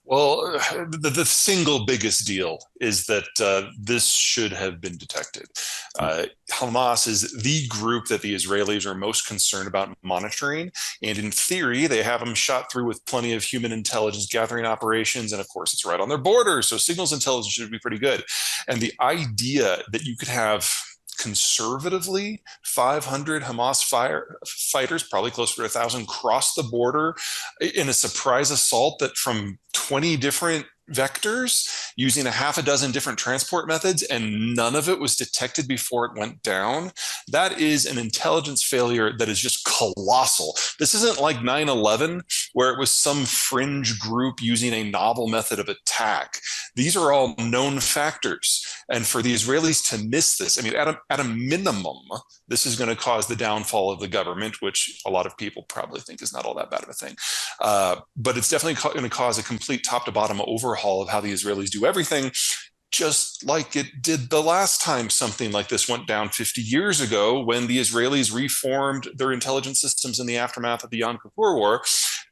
Well, the single biggest deal is that this should have been detected. Hamas is the group that the Israelis are most concerned about monitoring. And in theory, they have them shot through with plenty of human intelligence gathering operations. And of course, it's right on their border. So signals intelligence should be pretty good. And the idea that you could have conservatively 500 fighters, probably closer to 1,000, cross the border in a surprise assault that from 20 different vectors using a half a dozen different transport methods, and none of it was detected before it went down. That is an intelligence failure that is just colossal. This isn't like 9/11, where it was some fringe group using a novel method of attack. These are all known factors. And for the Israelis to miss this, I mean, at a minimum, this is going to cause the downfall of the government, which a lot of people probably think is not all that bad of a thing. But it's definitely going to cause a complete top to bottom overhaul of how the Israelis do everything, just like it did the last time something like this went down 50 years ago when the Israelis reformed their intelligence systems in the aftermath of the Yom Kippur War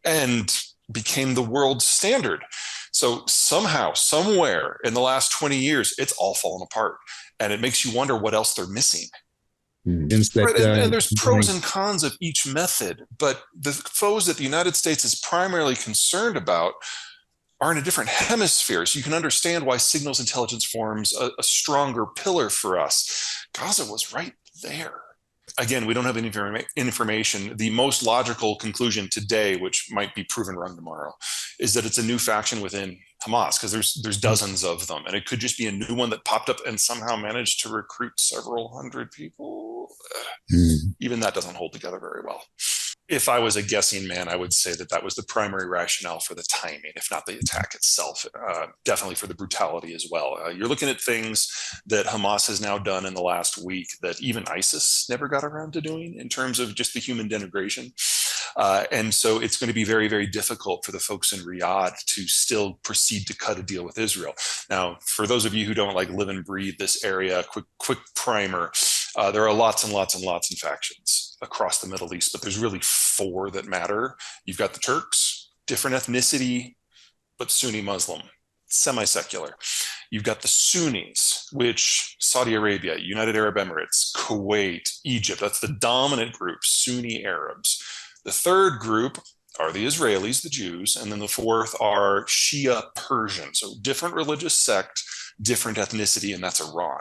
and became the world standard. So somehow, somewhere in the last 20 years, it's all fallen apart. And it makes you wonder what else they're missing. Right, and there's pros and cons of each method, but the foes that the United States is primarily concerned about are in a different hemisphere. So you can understand why signals intelligence forms a stronger pillar for us. Gaza was right there. Again, we don't have any information. The most logical conclusion today, which might be proven wrong tomorrow, is that it's a new faction within Hamas, because there's dozens of them, and it could just be a new one that popped up and somehow managed to recruit several hundred people. Even that doesn't hold together very well. If I was a guessing man, I would say that that was the primary rationale for the timing, if not the attack itself, definitely for the brutality as well. You're looking at things that Hamas has now done in the last week that even ISIS never got around to doing in terms of just the human denigration. And so it's going to be very, very difficult for the folks in Riyadh to still proceed to cut a deal with Israel. Now, for those of you who don't like live and breathe this area, quick primer. There are lots and lots and lots of factions across the Middle East, but there's really four that matter. You've got the Turks, different ethnicity, but Sunni Muslim, semi-secular. You've got the Sunnis, which Saudi Arabia, United Arab Emirates, Kuwait, Egypt, that's the dominant group, Sunni Arabs. The third group are the Israelis, the Jews, and then the fourth are Shia Persian, so different religious sect, different ethnicity, and that's Iran.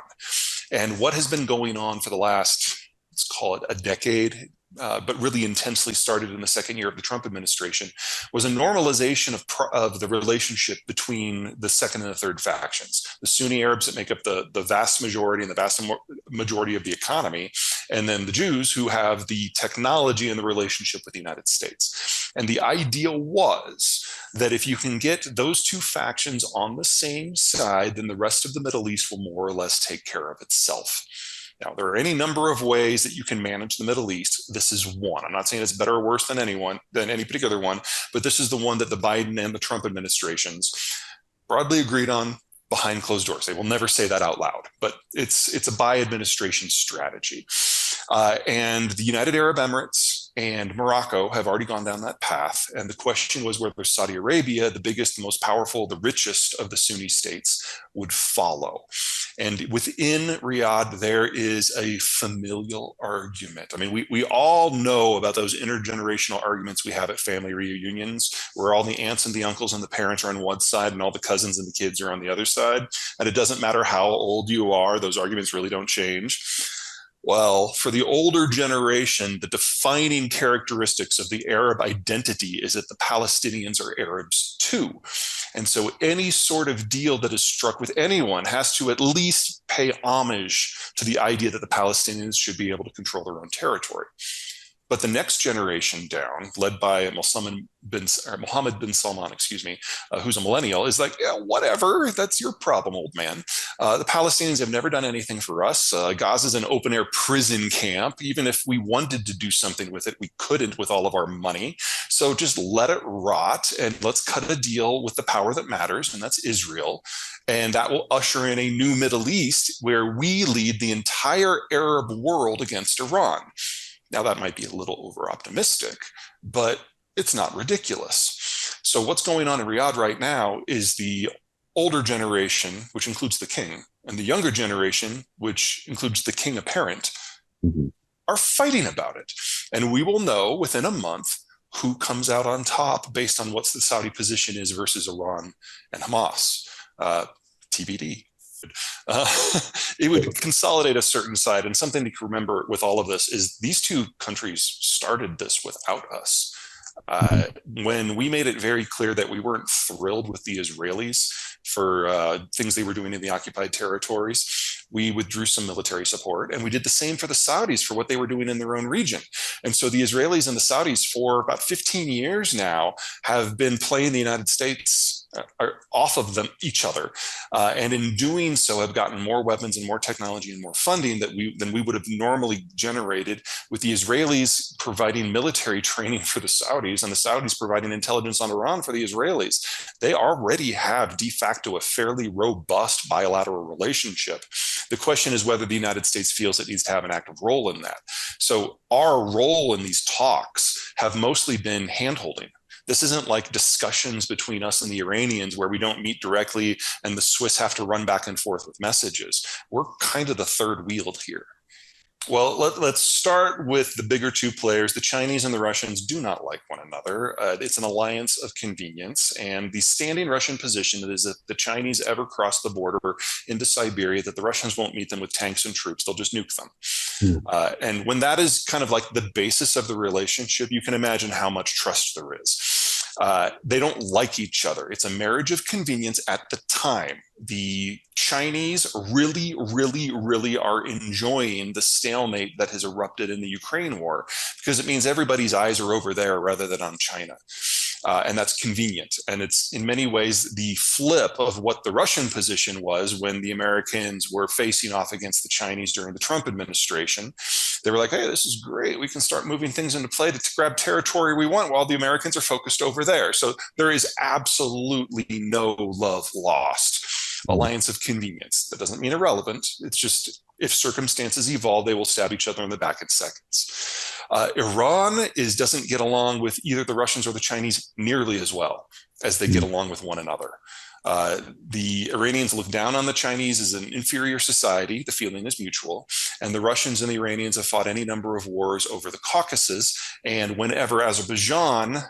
And what has been going on for the last, let's call it a decade, but really intensely started in the second year of the Trump administration, was a normalization of the relationship between the second and the third factions. The Sunni Arabs that make up the vast majority and the vast majority of the economy, and then the Jews who have the technology and the relationship with the United States. And the idea was that if you can get those two factions on the same side, then the rest of the Middle East will more or less take care of itself. Now, there are any number of ways that you can manage the Middle East. This is one. I'm not saying it's better or worse than any particular one, but this is the one that the Biden and the Trump administrations broadly agreed on behind closed doors. They will never say that out loud, but it's a by administration strategy. And the United Arab Emirates and Morocco have already gone down that path. And the question was whether Saudi Arabia, the biggest, the most powerful, the richest of the Sunni states, would follow. And within Riyadh, there is a familial argument. I mean, we all know about those intergenerational arguments we have at family reunions, where all the aunts and the uncles and the parents are on one side and all the cousins and the kids are on the other side. And it doesn't matter how old you are, those arguments really don't change. Well, for the older generation, the defining characteristics of the Arab identity is that the Palestinians are Arabs too. And so any sort of deal that is struck with anyone has to at least pay homage to the idea that the Palestinians should be able to control their own territory. But the next generation down, led by Mohammed bin Salman, who's a millennial, is like, yeah, whatever, that's your problem, old man. The Palestinians have never done anything for us. Gaza is an open-air prison camp. Even if we wanted to do something with it, we couldn't with all of our money. So just let it rot, and let's cut a deal with the power that matters, and that's Israel. And that will usher in a new Middle East where we lead the entire Arab world against Iran. Now, that might be a little over optimistic, but it's not ridiculous. So what's going on in Riyadh right now is the older generation, which includes the king, and the younger generation, which includes the king apparent, Mm-hmm. are fighting about it. And we will know within a month who comes out on top based on what the Saudi position is versus Iran and Hamas. TBD. Uh, it would consolidate a certain side. And something to remember with all of this is these two countries started this without us. Mm-hmm. Uh, when we made it very clear that we weren't thrilled with the Israelis for things they were doing in the occupied territories, we withdrew some military support. And we did the same for the Saudis for what they were doing in their own region. And so the Israelis and the Saudis for about 15 years now have been playing the United States off of them each other, and in doing so have gotten more weapons and more technology and more funding than we would have normally generated, with the Israelis providing military training for the Saudis and the Saudis providing intelligence on Iran for the Israelis. They already have de facto a fairly robust bilateral relationship. The question is whether the United States feels it needs to have an active role in that. So our role in these talks have mostly been handholding. This isn't like discussions between us and the Iranians where we don't meet directly and the Swiss have to run back and forth with messages. We're kind of the third wheel here. Well, let's start with the bigger two players. The Chinese and the Russians do not like one another. It's an alliance of convenience. And the standing Russian position is that the Chinese ever cross the border into Siberia, that the Russians won't meet them with tanks and troops. They'll just nuke them. And when that is kind of like the basis of the relationship, you can imagine how much trust there is. They don't like each other. It's a marriage of convenience at the time. The Chinese really, really, really are enjoying the stalemate that has erupted in the Ukraine war because it means everybody's eyes are over there rather than on China. And that's convenient. And it's in many ways the flip of what the Russian position was when the Americans were facing off against the Chinese during the Trump administration. They were like, hey, this is great. We can start moving things into play to grab territory we want while the Americans are focused over there. So there is absolutely no love lost. Alliance of convenience. That doesn't mean irrelevant. It's just if circumstances evolve, they will stab each other in the back in seconds. Iran doesn't get along with either the Russians or the Chinese nearly as well as they get along with one another. The Iranians look down on the Chinese as an inferior society. The feeling is mutual. And the Russians and the Iranians have fought any number of wars over the Caucasus. And whenever Azerbaijan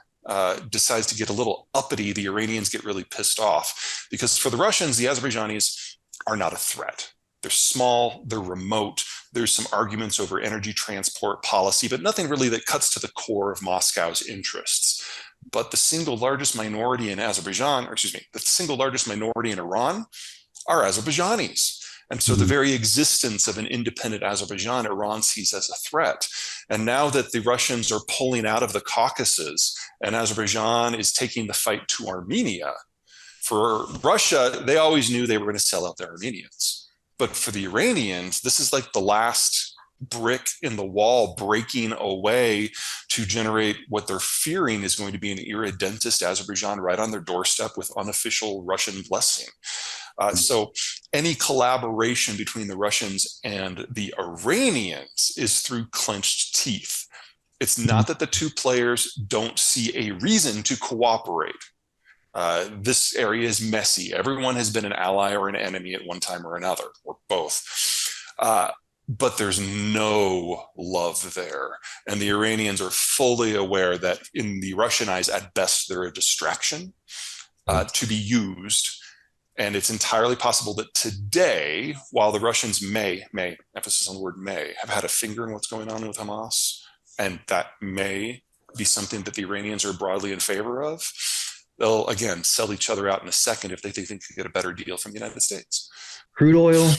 decides to get a little uppity, the Iranians get really pissed off. Because for the Russians, the Azerbaijanis are not a threat. They're small, they're remote. There's some arguments over energy transport policy, but nothing really that cuts to the core of Moscow's interests. But the single largest minority in Azerbaijan, or excuse me, the single largest minority in Iran are Azerbaijanis. And so the very existence of an independent Azerbaijan, Iran sees as a threat. And now that the Russians are pulling out of the Caucasus and Azerbaijan is taking the fight to Armenia, for Russia, they always knew they were going to sell out their Armenians. But for the Iranians, this is like the last brick in the wall breaking away to generate what they're fearing is going to be an irredentist Azerbaijan right on their doorstep with unofficial Russian blessing. So any collaboration between the Russians and the Iranians is through clenched teeth. It's not that the two players don't see a reason to cooperate. This area is messy. Everyone has been an ally or an enemy at one time or another, or both. But there's no love there. And the Iranians are fully aware that in the Russian eyes, at best, they're a distraction to be used. And it's entirely possible that today, while the Russians may, emphasis on the word may, have had a finger in what's going on with Hamas, and that may be something that the Iranians are broadly in favor of, they'll, again, sell each other out in a second if they think they can get a better deal from the United States. Crude oil?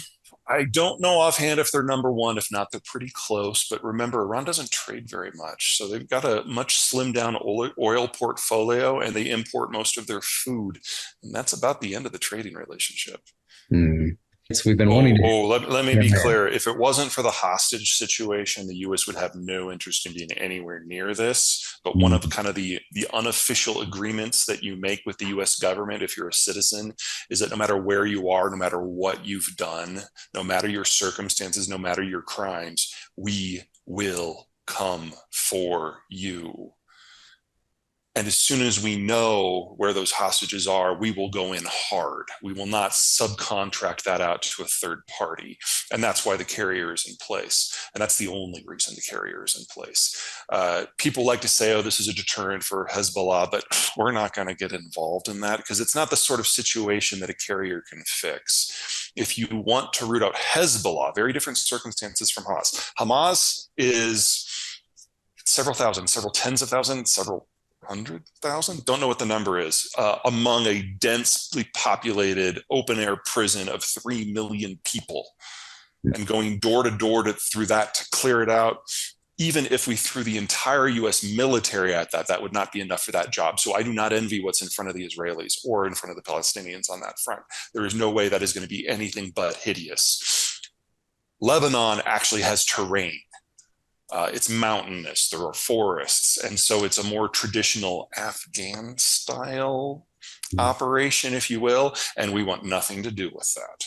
I don't know offhand if they're number one. If not, they're pretty close. But remember, Iran doesn't trade very much. So they've got a much slimmed down oil portfolio and they import most of their food. And that's about the end of the trading relationship. Mm. So we've been wanting to. Let me be clear. If it wasn't for the hostage situation, the U.S. would have no interest in being anywhere near this. But one of kind of the unofficial agreements that you make with the U.S. government, if you're a citizen, is that no matter where you are, no matter what you've done, no matter your circumstances, no matter your crimes, we will come for you. And as soon as we know where those hostages are, we will go in hard. We will not subcontract that out to a third party. And that's why the carrier is in place. And that's the only reason the carrier is in place. People like to say, oh, this is a deterrent for Hezbollah, but we're not going to get involved in that because it's not the sort of situation that a carrier can fix. If you want to root out Hezbollah, very different circumstances from Hamas. Hamas is several thousand, several tens of thousands, several 100,000, don't know what the number is, among a densely populated open air prison of 3 million people, and going door to door through that to clear it out. Even if we threw the entire US military at that, that would not be enough for that job. So I do not envy what's in front of the Israelis or in front of the Palestinians on that front. There is no way that is going to be anything but hideous. Lebanon actually has terrain. It's mountainous, there are forests, and so it's a more traditional Afghan style operation, if you will, and we want nothing to do with that.